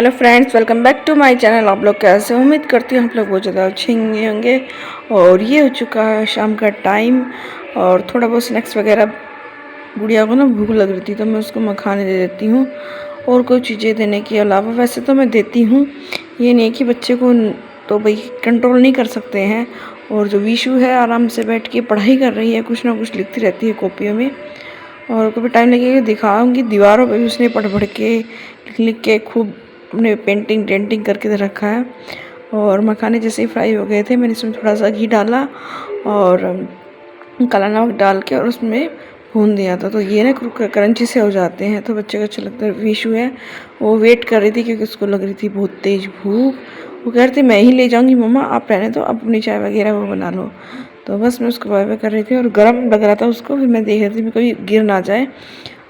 Hello friends, welcome back to my channel. आप लोग कैसे हो? उम्मीद करती हूँ आप लोग बहुत ज़्यादा अच्छे होंगे। और ये हो चुका है शाम का टाइम और थोड़ा बहुत स्नैक्स वगैरह। गुड़िया को ना भूख लग रही थी तो मैं उसको मखाने दे देती हूँ और कोई चीज़ें देने के अलावा वैसे तो मैं देती हूँ। ये नहीं कि बच्चे को तो भाई कंट्रोल नहीं कर सकते हैं। और जो विशु है आराम से बैठ के पढ़ाई कर रही है, कुछ ना कुछ लिखती रहती है कॉपियों में। और कभी टाइम लगेगा दिखाऊंगी, दीवारों पे भी उसने पढ़ पढ़ के लिख लिख के खूब अपने पेंटिंग डेंटिंग करके दे रखा है। और मखाने जैसे ही फ्राई हो गए थे मैंने इसमें थोड़ा सा घी डाला और काला नमक डाल के और उसमें भून दिया था। तो ये ना क्रंची से हो जाते हैं तो बच्चे को अच्छा लगता है। विशु है वो वेट कर रही थी क्योंकि उसको लग रही थी बहुत तेज़ भूख। वो कह रही थी मैं ही ले जाऊंगी मम्मा, आप रहने दो, अपनी चाय वगैरह वो बना लो। तो बस मैं उसको बाय बाय कर रही थी और गर्म लग रहा था उसको। फिर मैं देख रही थी कोई गिर ना जाए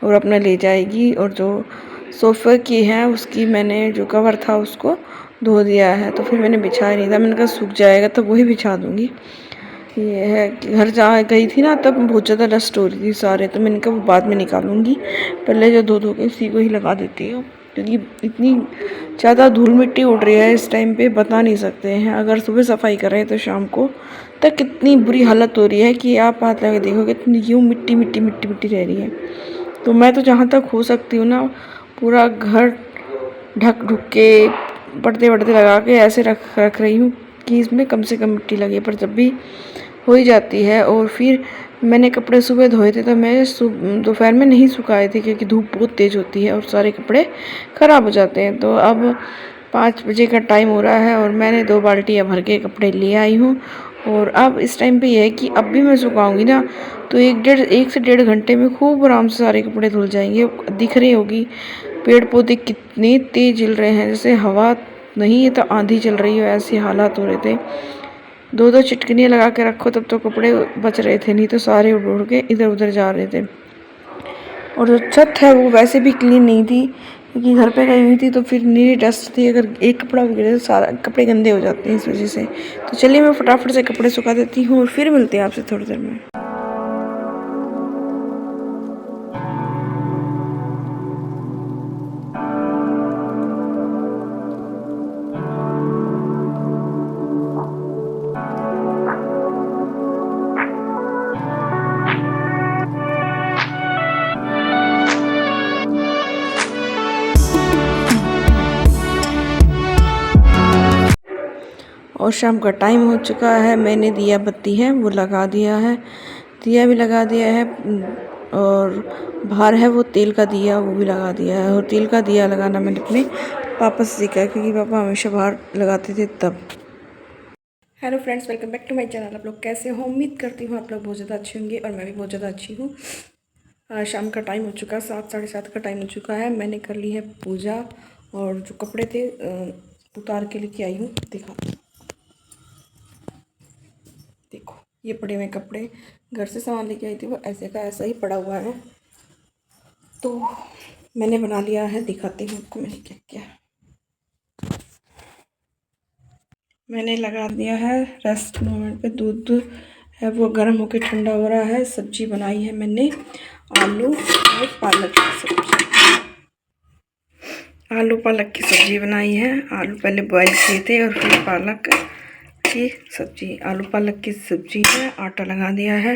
और अपना ले जाएगी। और जो सोफ़े की है उसकी मैंने जो कवर था उसको धो दिया है, तो फिर मैंने बिछाया नहीं था। मैंने कहा सूख जाएगा तो वही बिछा दूँगी। ये है कि घर जहाँ गई थी ना तब बहुत ज़्यादा डस्ट हो रही थी सारे, तो मैंने कहा वो बाद में निकालूंगी, पहले जो धो धो के इसी को ही लगा देती हूँ। क्योंकि इतनी ज़्यादा धूल मिट्टी उड़ रही है इस टाइम पे, बता नहीं सकते हैं। अगर सुबह सफाई कर रहे हैं तो शाम को तक कितनी बुरी हालत हो रही है कि आप हाथ लगा देखोगे इतनी यूँ मिट्टी मिट्टी मिट्टी मिट्टी रह रही है। तो मैं तो जहाँ तक हो सकती हूँ ना पूरा घर ढक ढुक के पर्दे वर्दे लगा के ऐसे रख रही हूँ कि इसमें कम से कम मिट्टी लगे। पर जब भी हो ही जाती है। और फिर मैंने कपड़े सुबह धोए थे तो मैं दोपहर में नहीं सुखाए थे क्योंकि धूप बहुत तेज़ होती है और सारे कपड़े ख़राब हो जाते हैं। तो अब 5 बजे का टाइम हो रहा है और मैंने 2 बाल्टियाँ भर के कपड़े ले आई हूँ। और अब इस टाइम पे ये है कि अब भी मैं सुखाऊंगी ना तो 1 से 1.5 घंटे में खूब आराम से सारे कपड़े धुल जाएंगे। दिख रही होगी पेड़ पौधे कितने तेज़ जल रहे हैं, जैसे हवा नहीं है तो आंधी चल रही हो, ऐसे हालात हो रहे थे। 2-2 चिटकनियाँ लगा के रखो तब तो कपड़े बच रहे थे, नहीं तो सारे उड़ उड़ के इधर उधर जा रहे थे। और जो छत है वो वैसे भी क्लीन नहीं थी क्योंकि घर पे गई हुई थी तो फिर नीरी डस्ट थी। अगर एक कपड़ा भी गिरे तो सारा कपड़े गंदे हो जाते हैं इस वजह से। तो चलिए मैं फटाफट से कपड़े सुखा देती हूँ और फिर मिलते हैं आपसे थोड़ी देर में। और शाम का टाइम हो चुका है, मैंने दिया बत्ती है वो लगा दिया है, दिया भी लगा दिया है। और बाहर है वो तेल का दिया वो भी लगा दिया है। और तेल का दिया लगाना मैंने अपने पापा से सीखा है क्योंकि पापा हमेशा बाहर लगाते थे तब। Hello friends, welcome back to my channel. आप लोग कैसे हो? उम्मीद करती हूँ आप लोग बहुत ज़्यादा अच्छे होंगे और मैं भी बहुत ज़्यादा अच्छी हूँ। शाम का टाइम हो चुका है, 7 साढ़े 7 का टाइम हो चुका है। मैंने कर ली है पूजा और जो कपड़े थे उतार के लेके आई हूँ। देखो ये पड़े हुए कपड़े घर से सामान लेके आई थी, वो ऐसे का ऐसा ही पड़ा हुआ है। तो मैंने बना लिया है, दिखाती हूँ आपको मैंने क्या क्या। मैंने लगा दिया है रेस्ट मोमेंट पे, दूध है वो गर्म होकर ठंडा हो रहा है। सब्जी बनाई है मैंने आलू और पालक की सब्जी। आलू पालक की सब्जी बनाई है। आलू पहले बॉईल किए थे और फिर पालक की सब्जी। आलू पालक की सब्जी है, आटा लगा दिया है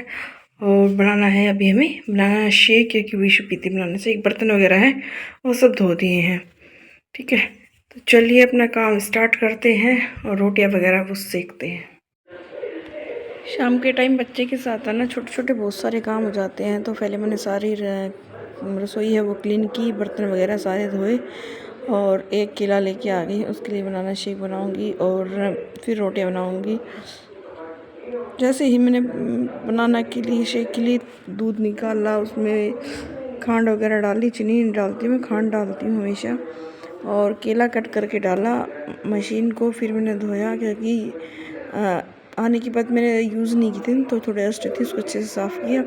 और बनाना है अभी हमें बनाना है शेक क्योंकि विशु पीती बनाने से। एक बर्तन वगैरह है वो सब धो दिए हैं। ठीक है, तो चलिए अपना काम स्टार्ट करते हैं और रोटियां वगैरह वो सेकते हैं। शाम के टाइम बच्चे के साथ है ना छोटे छोटे बहुत सारे काम हो जाते हैं। तो पहले मैंने सारी रसोई है वो क्लीन की, बर्तन वगैरह सारे धोए और एक केला लेके आ गई, उसके लिए बनाना शेक बनाऊंगी और फिर रोटियां बनाऊंगी। जैसे ही मैंने बनाना के लिए शेक के लिए दूध निकाला, उसमें खांड वगैरह डाली, चीनी नहीं डालती मैं, खांड डालती हूँ हमेशा। और केला कट करके डाला मशीन को, फिर मैंने धोया क्योंकि आने के बाद मैंने यूज़ नहीं की थी तो थोड़े डस्ट थी, उसको अच्छे से साफ़ किया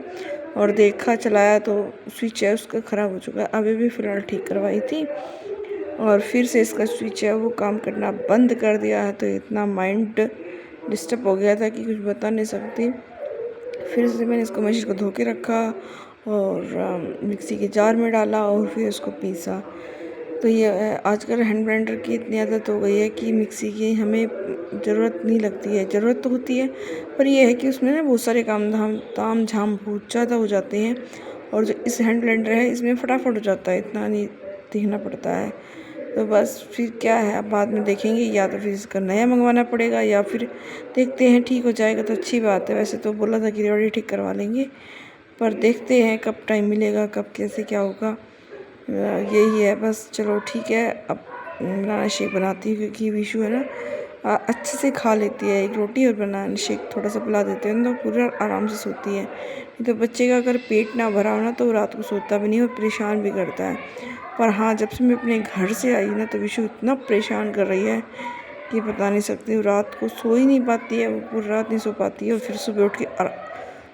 और देखा चलाया तो स्विच है उसका ख़राब हो चुका है। अभी भी फ़िलहाल ठीक करवाई थी और फिर से इसका स्विच है वो काम करना बंद कर दिया है। तो इतना माइंड डिस्टर्ब हो गया था कि कुछ बता नहीं सकती। फिर से मैंने इसको मशीन को धो के रखा और मिक्सी के जार में डाला और फिर उसको पीसा। तो ये आजकल हैंड ब्लेंडर की इतनी आदत हो गई है कि मिक्सी की हमें ज़रूरत नहीं लगती है। ज़रूरत तो होती है पर ये है कि उसमें ना बहुत सारे ताम झाम बहुत ज़्यादा हो जाते हैं, और जो इस हैंड ब्लेंडर है इसमें फटाफट हो जाता है, इतना नहीं देखना पड़ता है। तो बस फिर क्या है, अब बाद में देखेंगे, या तो फिर इसका नया मंगवाना पड़ेगा या फिर देखते हैं ठीक हो जाएगा तो अच्छी बात है। वैसे तो बोला था कि रेडी ठीक करवा लेंगे, पर देखते हैं कब टाइम मिलेगा, कब कैसे क्या होगा। यही है बस। चलो ठीक है, अब बनाना शेक बनाती हूँ क्योंकि विशु है ना अच्छे से खा लेती है, एक रोटी और बनाना शेक थोड़ा सा पिला देते हैं तो पूरा आराम से सोती है। नहीं तो बच्चे का अगर पेट ना भरा हो ना तो रात को सोता भी नहीं और परेशान भी करता है। पर हाँ, जब से मैं अपने घर से आई ना तो विशु इतना परेशान कर रही है कि बता नहीं सकती। रात को सो ही नहीं पाती है, वो पूरी रात नहीं सो पाती है, और फिर सुबह उठ के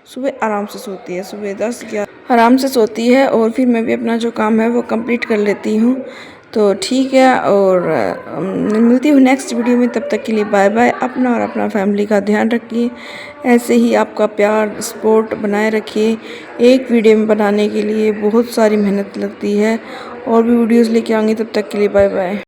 सुबह आराम से सोती है, सुबह 10-11 आराम से सोती है, और फिर मैं भी अपना जो काम है वो कंप्लीट कर लेती हूँ। तो ठीक है, और मिलती हूँ नेक्स्ट वीडियो में। तब तक के लिए बाय बाय। अपना और अपना फैमिली का ध्यान रखिए, ऐसे ही आपका प्यार सपोर्ट बनाए रखिए। एक वीडियो में बनाने के लिए बहुत सारी मेहनत लगती है, और भी वीडियोस लेके आऊँगी। तब तक के लिए बाय बाय।